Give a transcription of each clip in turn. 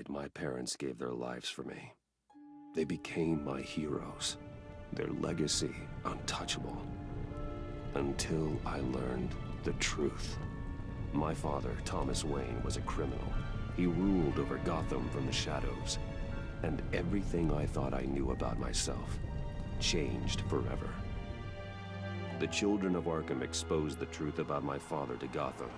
night my parents gave their lives for me. They became my heroes, their legacy untouchable. Until I learned the truth. My father, Thomas Wayne, was a criminal. He ruled over Gotham from the shadows. And everything I thought I knew about myself changed forever. The children of Arkham exposed the truth about my father to Gotham.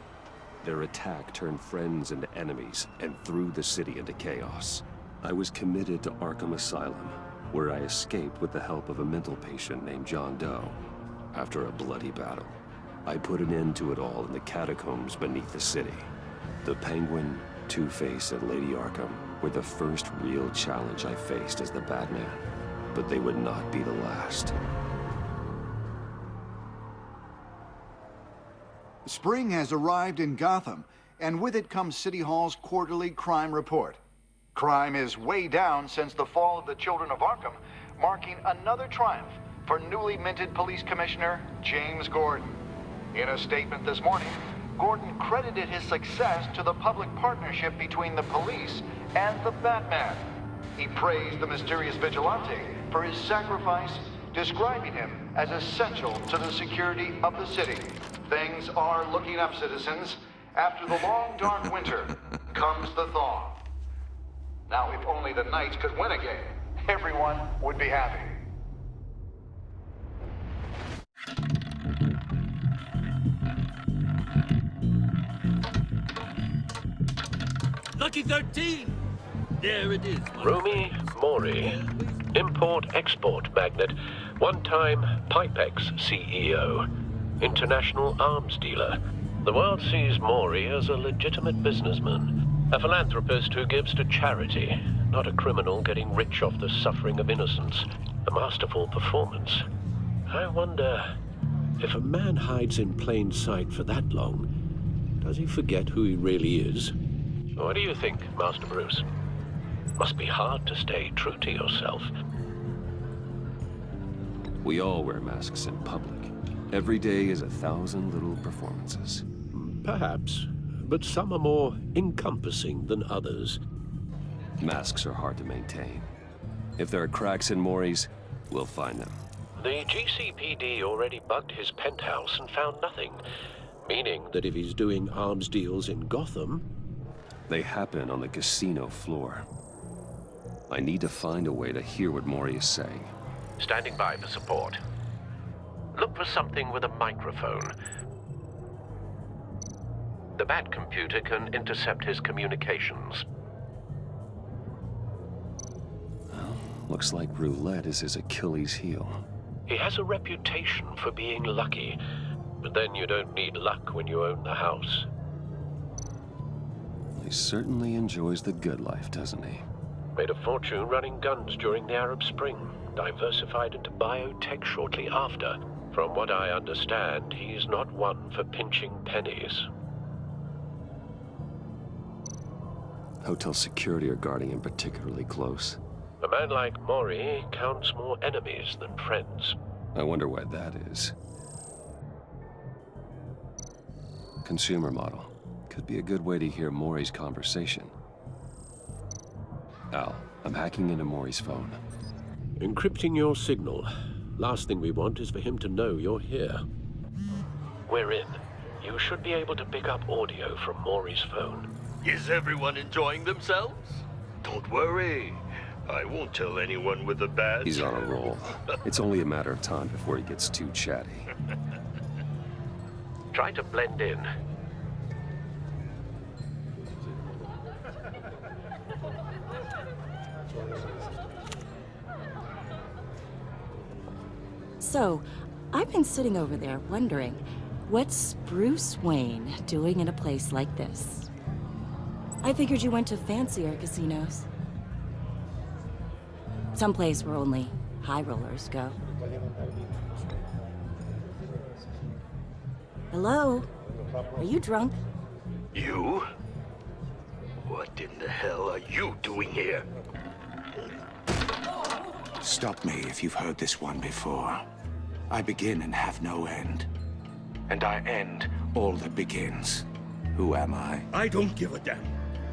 Their attack turned friends into enemies and threw the city into chaos. I was committed to Arkham Asylum, where I escaped with the help of a mental patient named John Doe. After a bloody battle, I put an end to it all in the catacombs beneath the city. The Penguin, Two-Face, and Lady Arkham were the first real challenge I faced as the Batman, but they would not be the last. Spring has arrived in Gotham, and with it comes City Hall's quarterly crime report. Crime is way down since the fall of the Children of Arkham, marking another triumph for newly minted Police Commissioner James Gordon. In a statement this morning, Gordon credited his success to the public partnership between the police and the Batman. He praised the mysterious vigilante for his sacrifice, describing him as essential to the security of the city. Things are looking up, citizens. After the long, dark winter comes the thaw. Now, if only the Knights could win a game, everyone would be happy. Lucky 13! There it is. Rumi Mori, import-export magnate, one-time Pipex CEO, international arms dealer. The world sees Mori as a legitimate businessman, a philanthropist who gives to charity, not a criminal getting rich off the suffering of innocence. A masterful performance. I wonder, if a man hides in plain sight for that long, does he forget who he really is? What do you think, Master Bruce? Must be hard to stay true to yourself. We all wear masks in public. Every day is 1,000 little performances. Perhaps, but some are more encompassing than others. Masks are hard to maintain. If there are cracks in Mori's, we'll find them. The GCPD already bugged his penthouse and found nothing, meaning that if he's doing arms deals in Gotham... They happen on the casino floor. I need to find a way to hear what Mori is saying. Standing by for support. Look for something with a microphone. The Bat computer can intercept his communications. Well, looks like roulette is his Achilles heel. He has a reputation for being lucky, but then you don't need luck when you own the house. He certainly enjoys the good life, doesn't he? Made a fortune running guns during the Arab Spring, diversified into biotech shortly after. From what I understand, he's not one for pinching pennies. Hotel security are guarding him particularly close. A man like Mori counts more enemies than friends. I wonder why that is. Consumer model. Could be a good way to hear Mori's conversation. Al, I'm hacking into Mori's phone. Encrypting your signal. Last thing we want is for him to know you're here. We're in. You should be able to pick up audio from Mori's phone. Is everyone enjoying themselves? Don't worry. I won't tell anyone with the badge. He's on a roll. It's only a matter of time before he gets too chatty. Try to blend in. So, I've been sitting over there wondering, what's Bruce Wayne doing in a place like this? I figured you went to fancier casinos. Someplace where only high rollers go. Hello? Are you drunk? You? What in the hell are you doing here? Stop me if you've heard this one before. I begin and have no end. And I end all that begins. Who am I? I don't give a damn.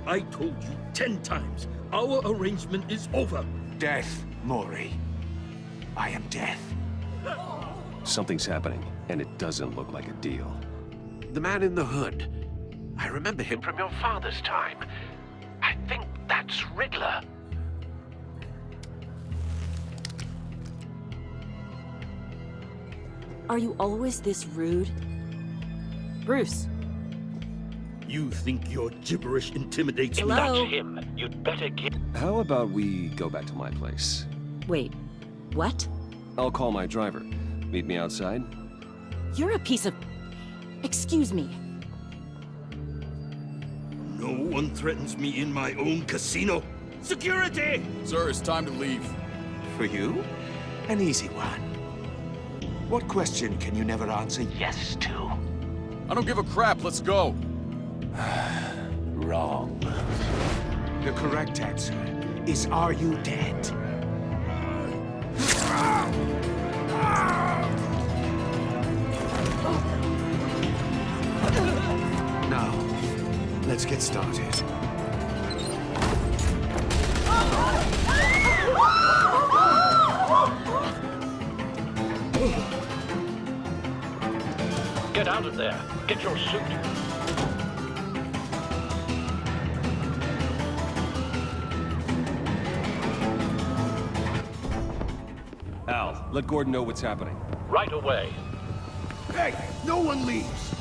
I told you 10 times. Our arrangement is over. Death, Maury. I am death. Something's happening, and it doesn't look like a deal. The man in the hood. I remember him from your father's time. I think that's Riddler. Are you always this rude? Bruce. You think your gibberish intimidates me? Hello? That's him. You'd better get... How about we go back to my place? Wait, what? I'll call my driver. Meet me outside? You're a piece of... Excuse me. No one threatens me in my own casino. Security! Sir, it's time to leave. For you? An easy one. What question can you never answer yes to? I don't give a crap, let's go. Wrong. The correct answer is, are you dead? Now, let's get started. Get out of there. Get your suit. Al, let Gordon know what's happening. Right away. Hey, no one leaves.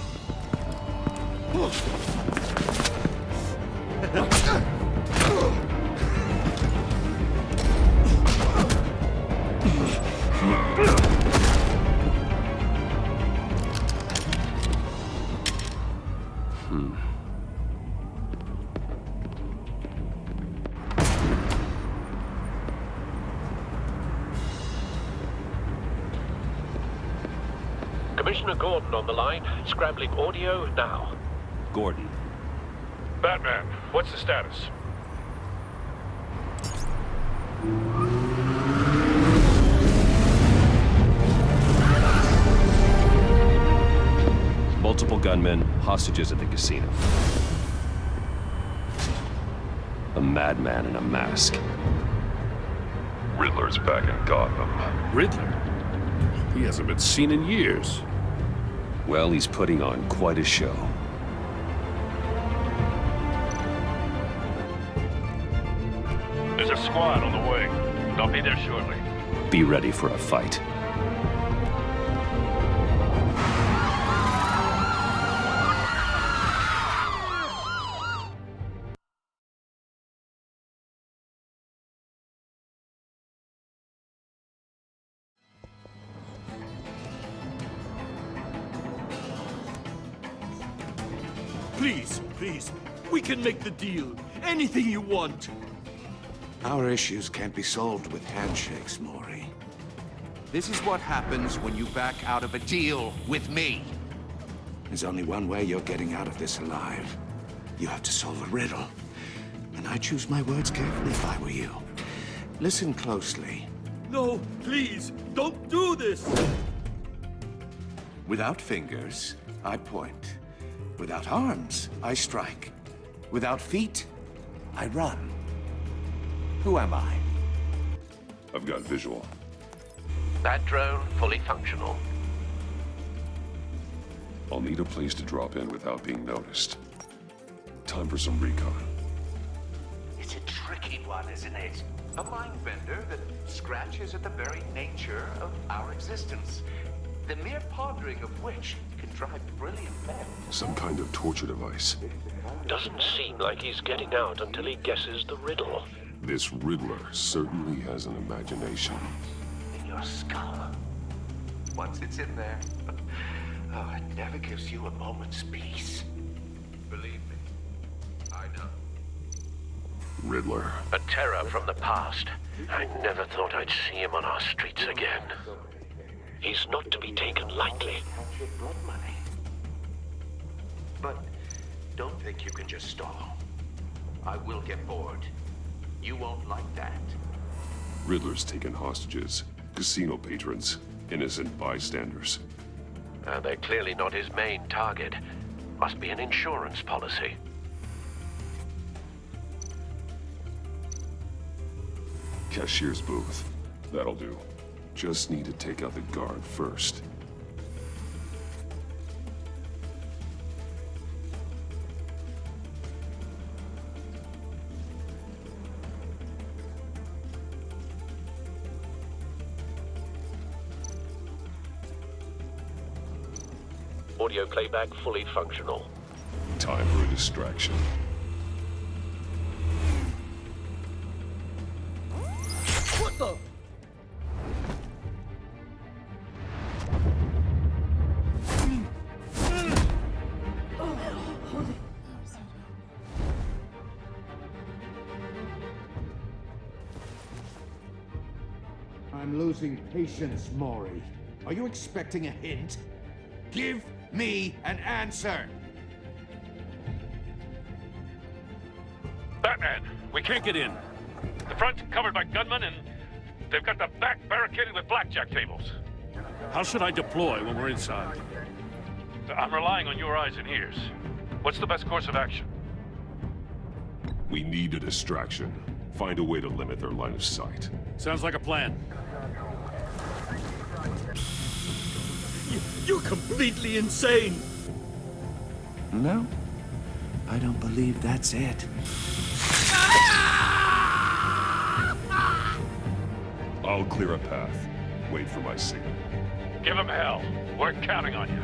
Commissioner Gordon on the line. Scrambling audio now. Gordon. Batman, what's the status? Multiple gunmen, hostages at the casino. A madman in a mask. Riddler's back in Gotham. Riddler? He hasn't been seen in years. Well, he's putting on quite a show. There's a squad on the way. They'll be there shortly. Be ready for a fight. Please, please. We can make the deal. Anything you want. Our issues can't be solved with handshakes, Maury. This is what happens when you back out of a deal with me. There's only one way you're getting out of this alive. You have to solve a riddle. And I choose my words carefully if I were you. Listen closely. No, please, don't do this. Without fingers, I point. Without arms, I strike. Without feet, I run. Who am I? I've got visual. That drone fully functional. I'll need a place to drop in without being noticed. Time for some recon. It's a tricky one, isn't it? A mind bender that scratches at the very nature of our existence. The mere pondering of which can drive brilliant men. Some kind of torture device. Doesn't seem like he's getting out until he guesses the riddle. This Riddler certainly has an imagination. In your skull. Once it's in there, oh, it never gives you a moment's peace. Believe me, I know. Riddler. A terror from the past. I never thought I'd see him on our streets again. He's not to be taken lightly. Capture blood money. But don't think you can just stall. I will get bored. You won't like that. Riddler's taken hostages, casino patrons, innocent bystanders. They're clearly not his main target. Must be an insurance policy. Cashier's booth. That'll do. Just need to take out the guard first. Audio playback fully functional. Time for a distraction. What the? I'm losing patience, Maury. Are you expecting a hint? Give me an answer! Batman, we can't get in. The front's covered by gunmen, and they've got the back barricaded with blackjack tables. How should I deploy when we're inside? I'm relying on your eyes and ears. What's the best course of action? We need a distraction. Find a way to limit their line of sight. Sounds like a plan. You're completely insane! No, I don't believe that's it. I'll clear a path. Wait for my signal. Give him hell. We're counting on you.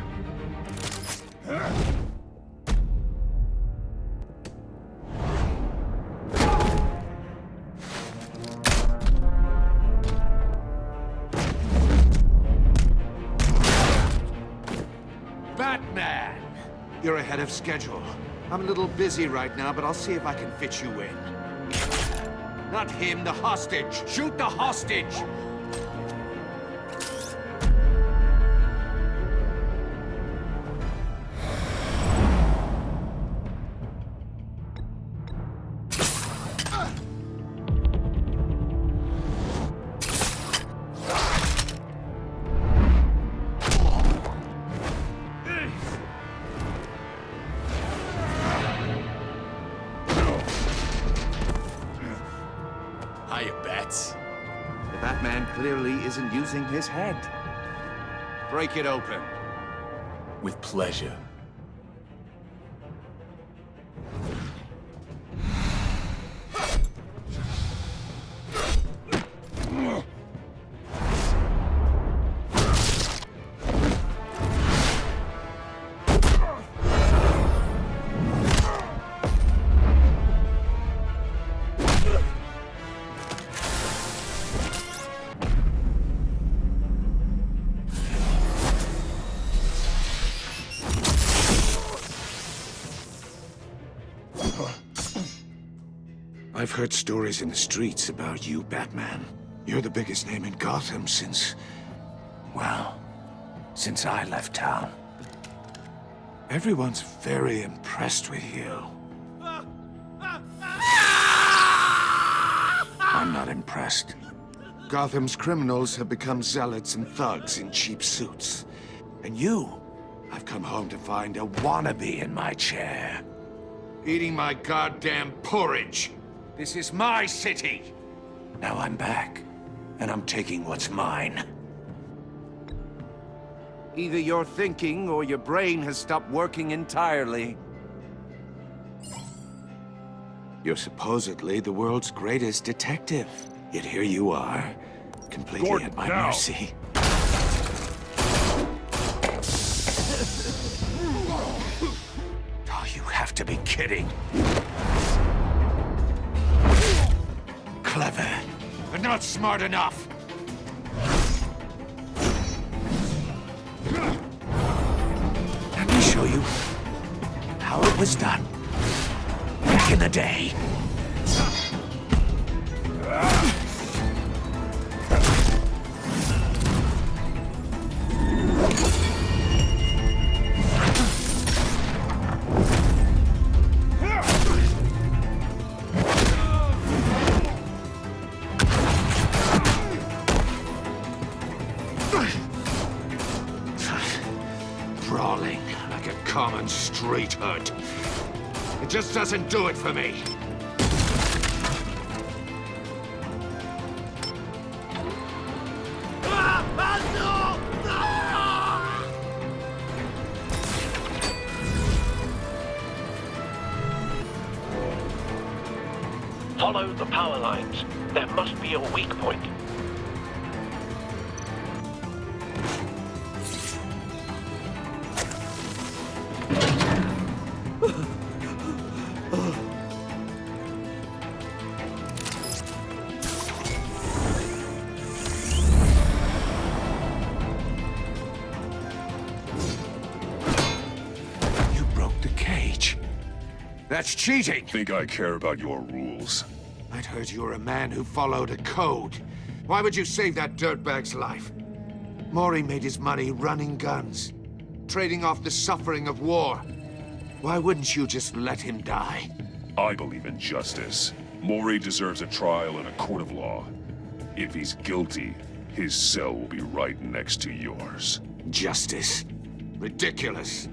Batman! You're ahead of schedule. I'm a little busy right now, but I'll see if I can fit you in. Not him, the hostage! Shoot the hostage! Hiya, Bats. The Batman clearly isn't using his head. Break it open. With pleasure. I've heard stories in the streets about you, Batman. You're the biggest name in Gotham since... well, since I left town. Everyone's very impressed with you. I'm not impressed. Gotham's criminals have become zealots and thugs in cheap suits. And you, I've come home to find a wannabe in my chair. Eating my goddamn porridge. This is my city. Now I'm back, and I'm taking what's mine. Either you're thinking, or your brain has stopped working entirely. You're supposedly the world's greatest detective. Yet here you are, completely Gordon, at my now. mercy. Oh, you have to be kidding. Clever, but not smart enough. Let me show you how it was done back in the day. Brawling like a common street hood. It just doesn't do it for me. Follow the power lines. There must be a weak point. You broke the cage. That's cheating! Think I care about your rules? I'd heard you were a man who followed a code. Why would you save that dirtbag's life? Maury made his money running guns, trading off the suffering of war. Why wouldn't you just let him die? I believe in justice. Maury deserves a trial in a court of law. If he's guilty, his cell will be right next to yours. Justice? Ridiculous.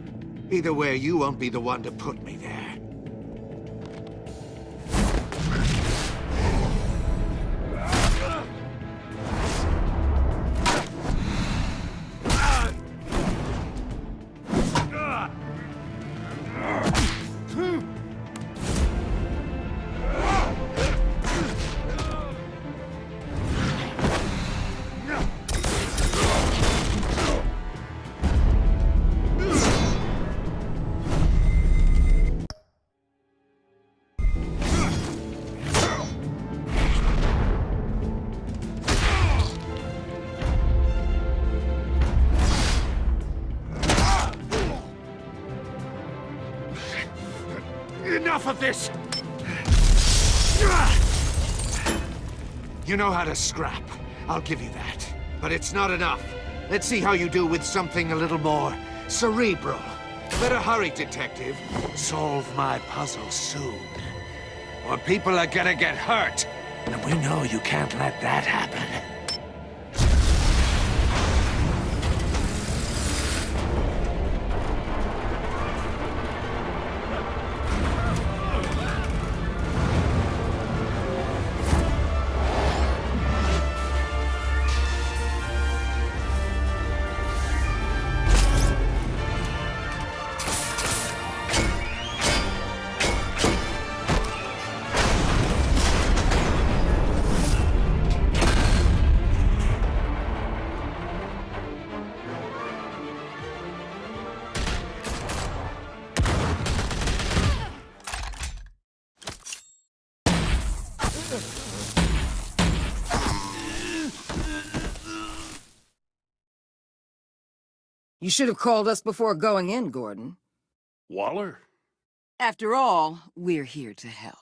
Either way, you won't be the one to put me there. Enough of this! You know how to scrap. I'll give you that. But it's not enough. Let's see how you do with something a little more cerebral. Better hurry, detective. Solve my puzzle soon. Or people are gonna get hurt. And we know you can't let that happen. You should have called us before going in, Gordon. Waller? After all, we're here to help.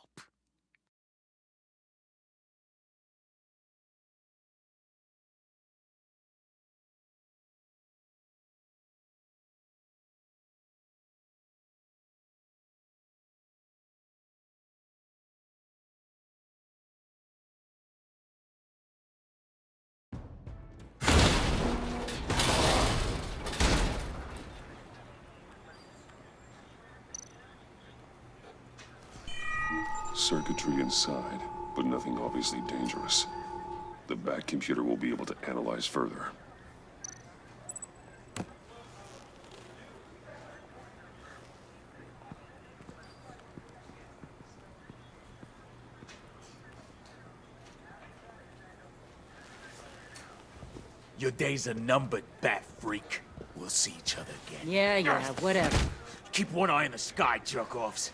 Circuitry inside, but nothing obviously dangerous. The back computer will be able to analyze further. Your days are numbered, bat freak. We'll see each other again. Yeah, whatever. Keep one eye in the sky, jerk-offs.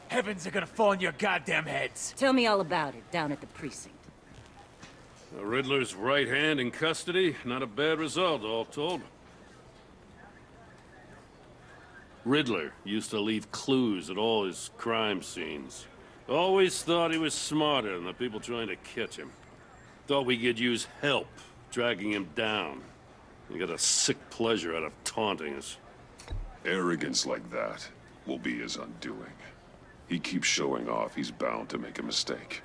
Heavens are gonna fall on your goddamn heads. Tell me all about it down at the precinct. The Riddler's right hand in custody. Not a bad result, all told. Riddler used to leave clues at all his crime scenes. Always thought he was smarter than the people trying to catch him. Thought we could use help dragging him down. He got a sick pleasure out of taunting us. Arrogance like that will be his undoing. He keeps showing off, he's bound to make a mistake.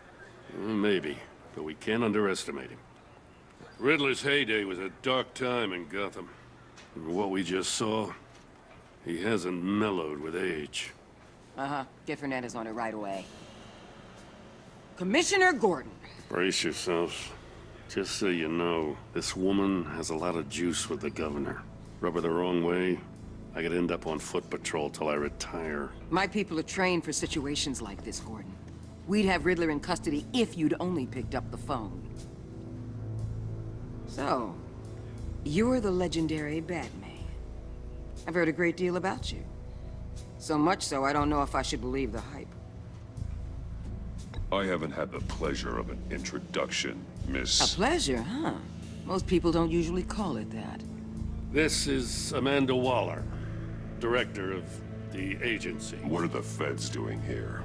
Maybe, but we can't underestimate him. Riddler's heyday was a dark time in Gotham. And what we just saw, he hasn't mellowed with age. Uh-huh. Get Fernandez on it right away. Commissioner Gordon. Brace yourselves. Just so you know, this woman has a lot of juice with the governor. Rub her the wrong way, I could end up on foot patrol till I retire. My people are trained for situations like this, Gordon. We'd have Riddler in custody if you'd only picked up the phone. So, you're the legendary Batman. I've heard a great deal about you. So much so, I don't know if I should believe the hype. I haven't had the pleasure of an introduction, Miss... A pleasure, huh? Most people don't usually call it that. This is Amanda Waller, director of the agency. What are the feds doing here?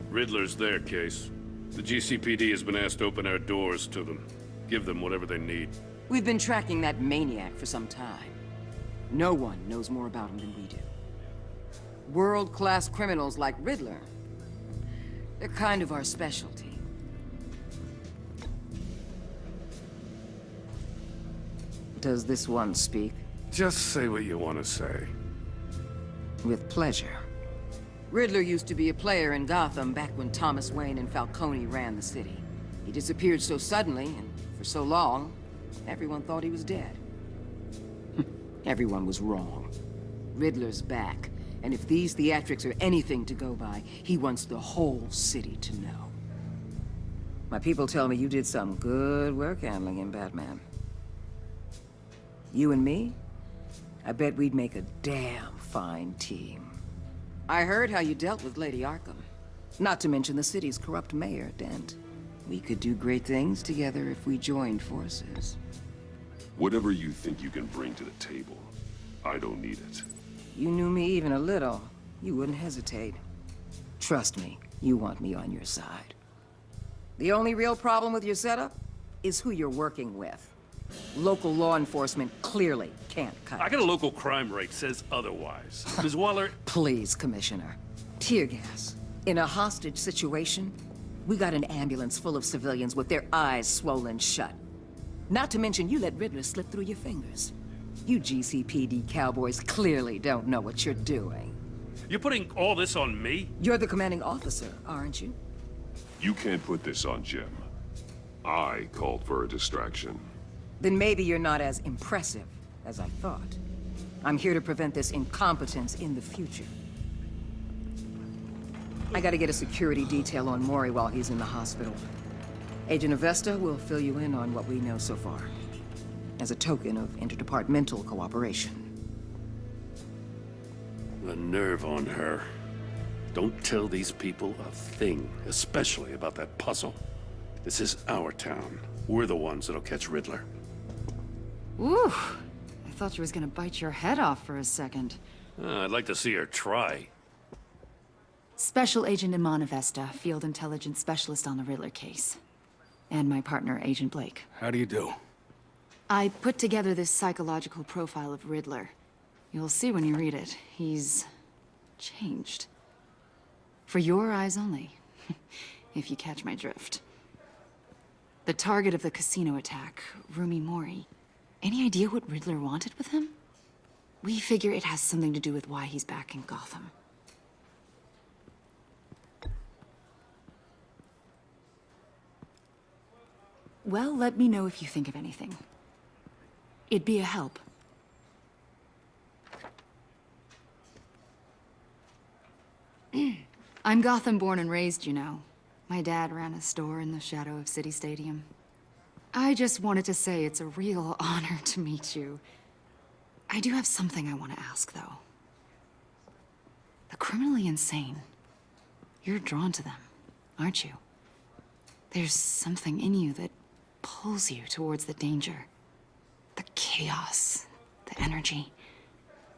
Riddler's their case. The GCPD has been asked to open our doors to them. Give them whatever they need. We've been tracking that maniac for some time. No one knows more about him than we do. World-class criminals like Riddler. They're kind of our specialty. Does this one speak? Just say what you want to say. With pleasure. Riddler used to be a player in Gotham back when Thomas Wayne and Falcone ran the city. He disappeared so suddenly, and for so long, everyone thought he was dead. Everyone was wrong. Riddler's back, and if these theatrics are anything to go by, he wants the whole city to know. My people tell me you did some good work handling him, Batman. You and me? I bet we'd make a damn fine team. I heard how you dealt with Lady Arkham. Not to mention the city's corrupt mayor, Dent. We could do great things together if we joined forces. Whatever you think you can bring to the table, I don't need it. You knew me even a little, you wouldn't hesitate. Trust me, you want me on your side. The only real problem with your setup is who you're working with. Local law enforcement clearly can't cut I it. got a local crime rate says otherwise. Ms. Waller... Please, Commissioner. Tear gas. In a hostage situation, we got an ambulance full of civilians with their eyes swollen shut. Not to mention you let Riddler slip through your fingers. You GCPD cowboys clearly don't know what you're doing. You're putting all this on me? You're the commanding officer, aren't you? You can't put this on Jim. I called for a distraction. Then maybe you're not as impressive as I thought. I'm here to prevent this incompetence in the future. I gotta get a security detail on Maury while he's in the hospital. Agent Avesta will fill you in on what we know so far, as a token of interdepartmental cooperation. The nerve on her. Don't tell these people a thing, especially about that puzzle. This is our town. We're the ones that'll catch Riddler. Ooh, I thought she was gonna bite your head off for a second. I'd like to see her try. Special Agent Iman Avesta, Field Intelligence Specialist on the Riddler case. And my partner, Agent Blake. How do you do? I put together this psychological profile of Riddler. You'll see when you read it. He's changed. For your eyes only, if you catch my drift. The target of the casino attack, Rumi Mori. Any idea what Riddler wanted with him? We figure it has something to do with why he's back in Gotham. Well, let me know if you think of anything. It'd be a help. I'm Gotham born and raised, you know. My dad ran a store in the shadow of City Stadium. I just wanted to say it's a real honor to meet you. I do have something I want to ask, though. The criminally insane. You're drawn to them, aren't you? There's something in you that pulls you towards the danger. The chaos, the energy.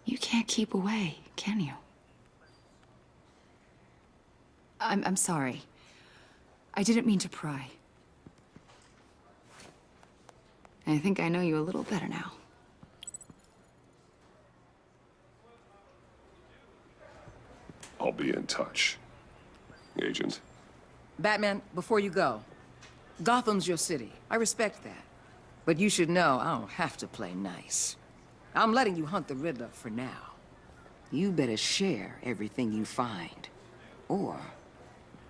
You can't keep away, can you? I'm sorry. I didn't mean to pry. I think I know you a little better now. I'll be in touch. Agent. Batman, before you go, Gotham's your city. I respect that. But you should know I don't have to play nice. I'm letting you hunt the Riddler for now. You better share everything you find. Or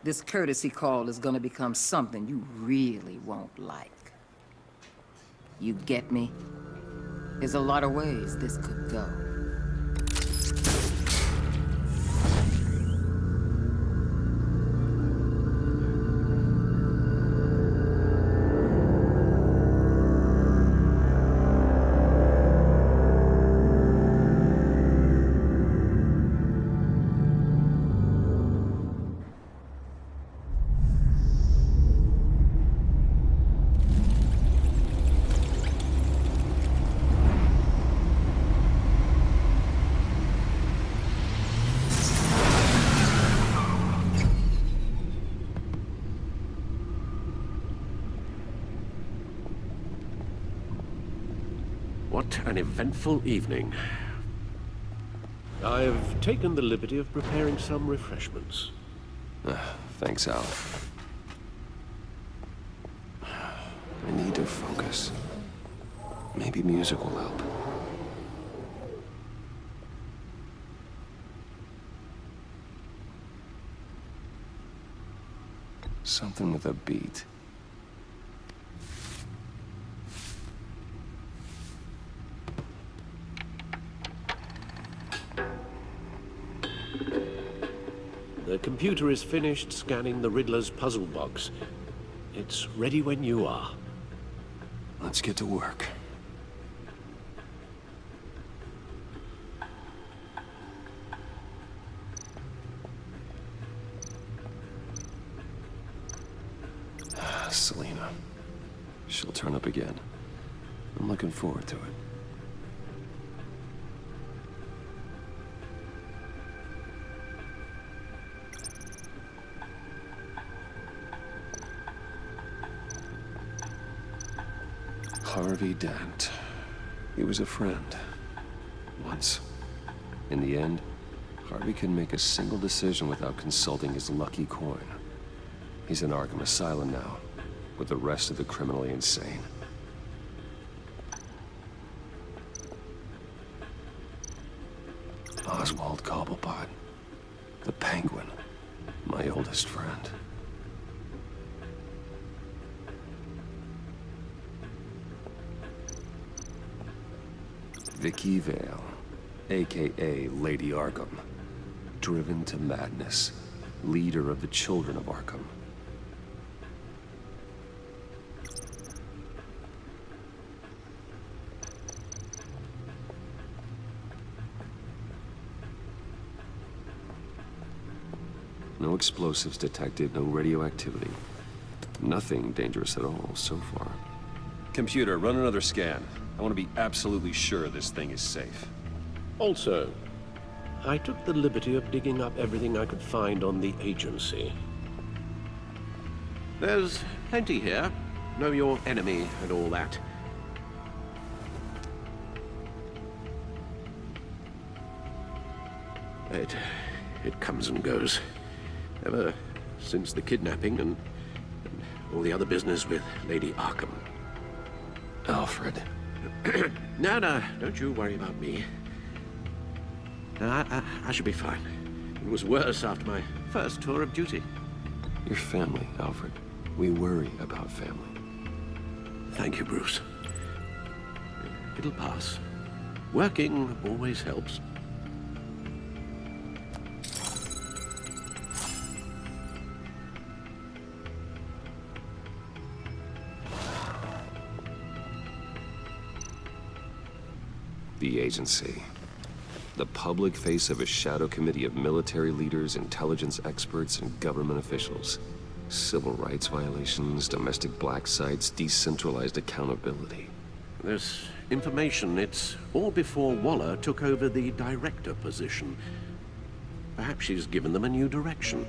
this courtesy call is gonna become something you really won't like. You get me? There's a lot of ways this could go. What an eventful evening. I've taken the liberty of preparing some refreshments. Thanks, Al. I need to focus. Maybe music will help. Something with a beat. The computer is finished scanning the Riddler's puzzle box. It's ready when you are. Let's get to work. Selena. She'll turn up again. I'm looking forward to it. Harvey Dent. He was a friend. Once. In the end, Harvey couldn't make a single decision without consulting his lucky coin. He's in Arkham Asylum now, with the rest of the criminally insane. Oswald Cobblepot. The Penguin. My oldest friend. Vicky Vale, a.k.a. Lady Arkham. Driven to madness. Leader of the Children of Arkham. No explosives detected, no radioactivity. Nothing dangerous at all so far. Computer, run another scan. I want to be absolutely sure this thing is safe. Also, I took the liberty of digging up everything I could find on the agency. There's plenty here. Know your enemy and all that. It comes and goes. Ever since the kidnapping and all the other business with Lady Arkham. Alfred. No, don't you worry about me. No, I should be fine. It was worse after my first tour of duty. Your family, Alfred. We worry about family. Thank you, Bruce. It'll pass. Working always helps. The agency. The public face of a shadow committee of military leaders, intelligence experts, and government officials. Civil rights violations, domestic black sites, decentralized accountability. This information, it's all before Waller took over the director position. Perhaps she's given them a new direction.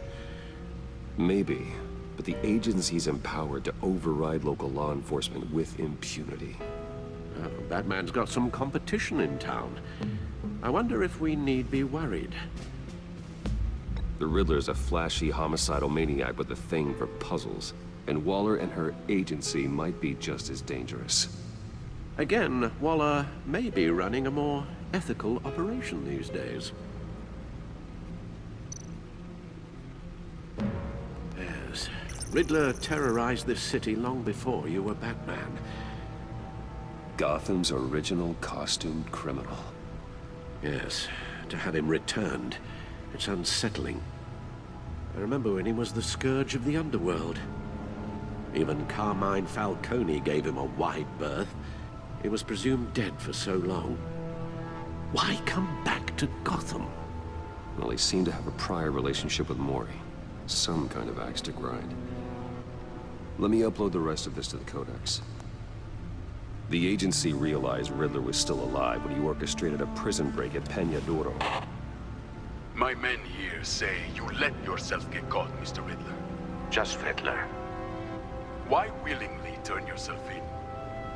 Maybe, but the agency's empowered to override local law enforcement with impunity. Batman's got some competition in town. I wonder if we need be worried. The Riddler's a flashy, homicidal maniac with a thing for puzzles. And Waller and her agency might be just as dangerous. Again, Waller may be running a more ethical operation these days. Yes, Riddler terrorized this city long before you were Batman. Gotham's original costumed criminal. Yes, to have him returned, it's unsettling. I remember when he was the scourge of the underworld. Even Carmine Falcone gave him a wide berth. He was presumed dead for so long. Why come back to Gotham? Well, he seemed to have a prior relationship with Mori. Some kind of axe to grind. Let me upload the rest of this to the Codex. The agency realized Riddler was still alive when he orchestrated a prison break at Peña Duro. My men here say you let yourself get caught, Mr. Riddler. Just Riddler. Why willingly turn yourself in?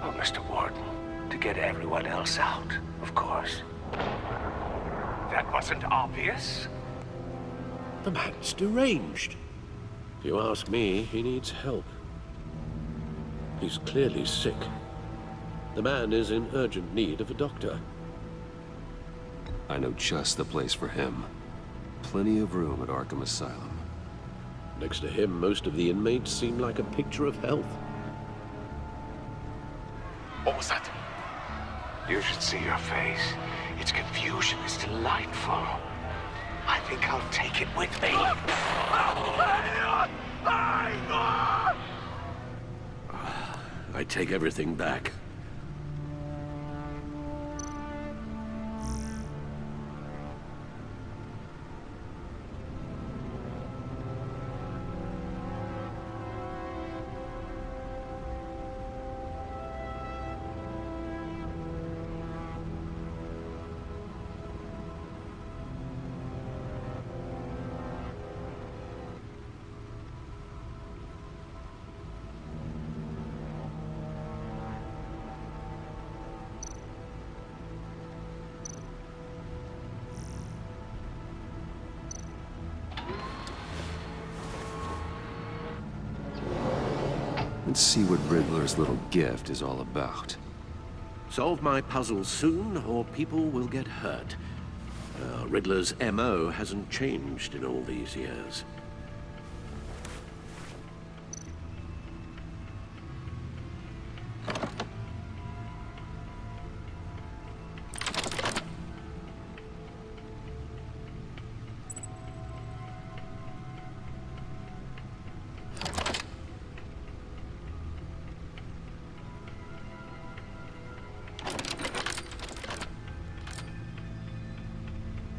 Oh, Mr. Warden, To get everyone else out, of course. That wasn't obvious. The man's deranged. If you ask me, he needs help. He's clearly sick. The man is in urgent need of a doctor. I know just the place for him. Plenty of room at Arkham Asylum. Next to him, most of the inmates seem like a picture of health. What was that? You should see your face. Its confusion is delightful. I think I'll take it with me. I take everything back. Let's see what Riddler's little gift is all about. Solve my puzzle soon, or people will get hurt. Riddler's MO hasn't changed in all these years.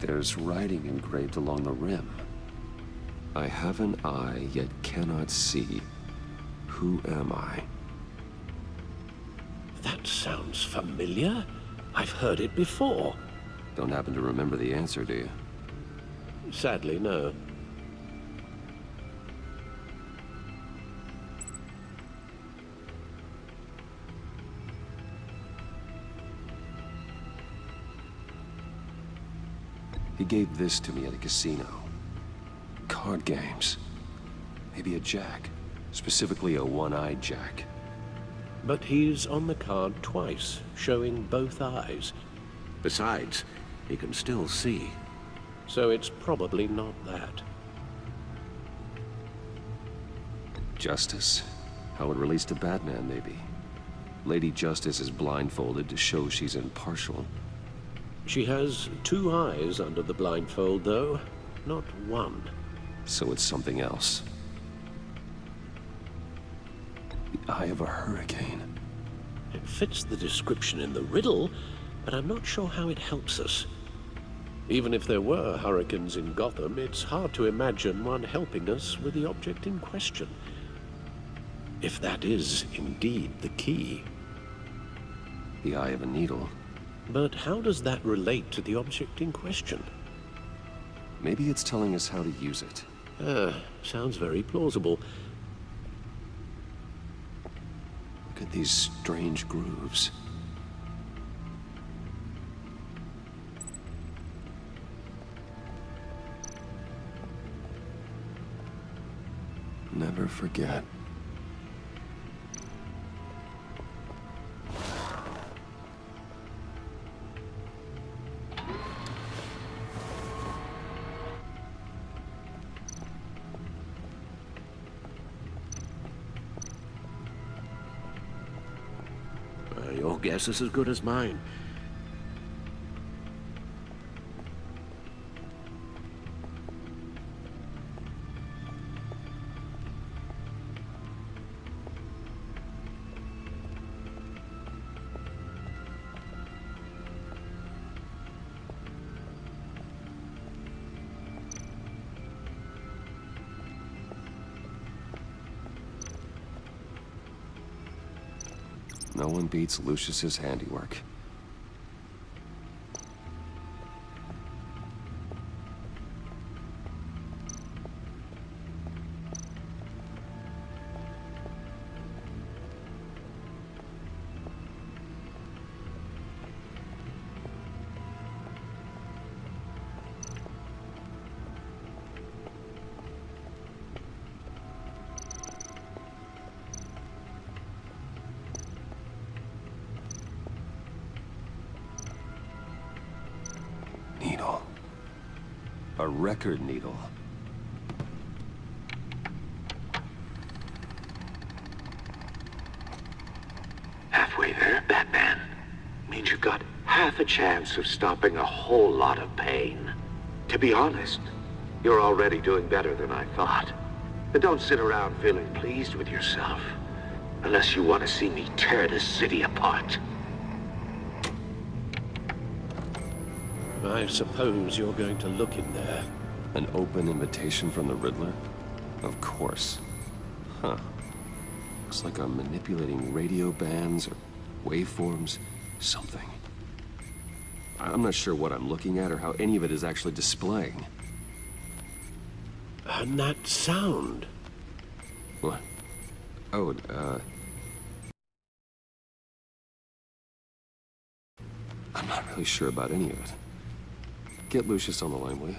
There's writing engraved along the rim. I have an eye, yet cannot see. Who am I? That sounds familiar. I've heard it before. Don't happen to remember the answer, do you? Sadly, no. He gave this to me at a casino. Card games. Maybe a jack. Specifically a one-eyed jack. But he's on the card twice, showing both eyes. Besides, he can still see. So it's probably not that. Justice? How it relates to Batman, maybe. Lady Justice is blindfolded to show she's impartial. She has two eyes under the blindfold, though, not one. So it's something else. The eye of a hurricane. It fits the description in the riddle, but I'm not sure how it helps us. Even if there were hurricanes in Gotham, it's hard to imagine one helping us with the object in question. If that is indeed the key. The eye of a needle. But how does that relate to the object in question? Maybe it's telling us how to use it. Sounds very plausible. Look at these strange grooves. Never forget. Your guess is as good as mine. No one beats Lucius's handiwork. A record needle. Halfway there, Batman. Means you've got half a chance of stopping a whole lot of pain. To be honest, you're already doing better than I thought. But don't sit around feeling pleased with yourself. Unless you want to see me tear this city apart. I suppose you're going to look in there. An open invitation from the Riddler? Of course. Huh. Looks like I'm manipulating radio bands or waveforms. Something. I'm not sure what I'm looking at or how any of it is actually displaying. And that sound. What? Oh, I'm not really sure about any of it. Get Lucius on the line, will you?